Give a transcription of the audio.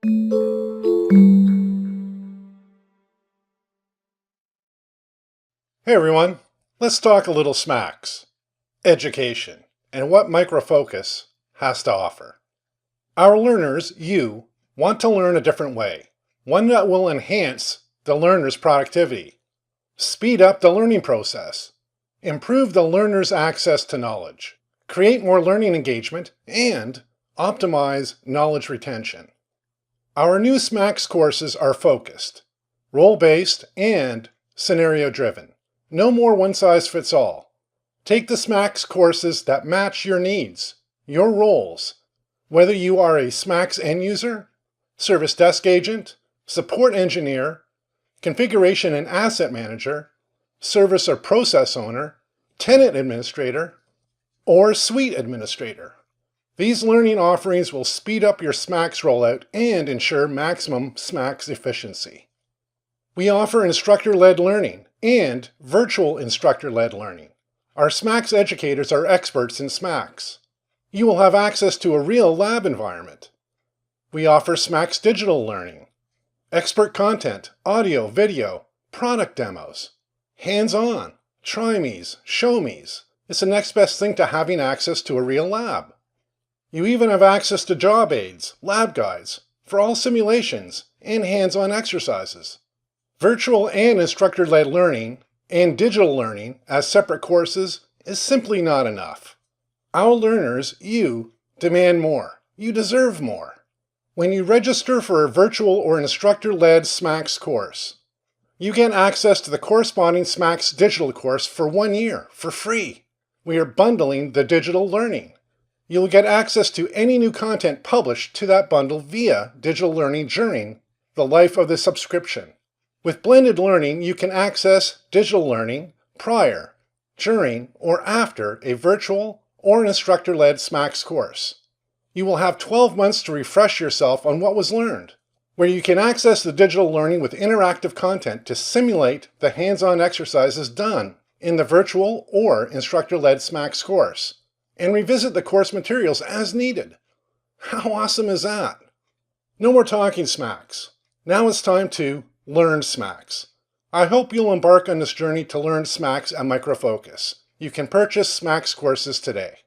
Hey everyone, let's talk a little SMAX Education and what Microfocus has to offer. Our learners, you, want to learn a different way, one that will enhance the learner's productivity, speed up the learning process, improve the learner's access to knowledge, create more learning engagement, and optimize knowledge retention. Our new SMAX courses are focused, role-based, and scenario-driven. No more one-size-fits-all. Take the SMAX courses that match your needs, your roles, whether you are a SMAX end user, service desk agent, support engineer, configuration and asset manager, service or process owner, tenant administrator, or suite administrator. These learning offerings will speed up your SMAX rollout and ensure maximum SMAX efficiency. We offer instructor-led learning and virtual instructor-led learning. Our SMAX educators are experts in SMAX. You will have access to a real lab environment. We offer SMAX digital learning, expert content, audio, video, product demos, hands-on, try-me's, show-me's. It's the next best thing to having access to a real lab. You even have access to job aids, lab guides, for all simulations and hands-on exercises. Virtual and instructor-led learning and digital learning as separate courses is simply not enough. Our learners, you, demand more. You deserve more. When you register for a virtual or instructor-led SMAX course, you get access to the corresponding SMAX digital course for 1 year for free. We are bundling the digital learning. You'll get access to any new content published to that bundle via digital learning during the life of the subscription. With blended learning, you can access digital learning prior, during, or after a virtual or an instructor-led SMAX course. You will have 12 months to refresh yourself on what was learned, where you can access the digital learning with interactive content to simulate the hands-on exercises done in the virtual or instructor-led SMAX course, and revisit the course materials as needed. How awesome is that? No more talking SMAX. Now it's time to learn SMAX. I hope you'll embark on this journey to learn SMAX at Microfocus. You can purchase SMAX courses today.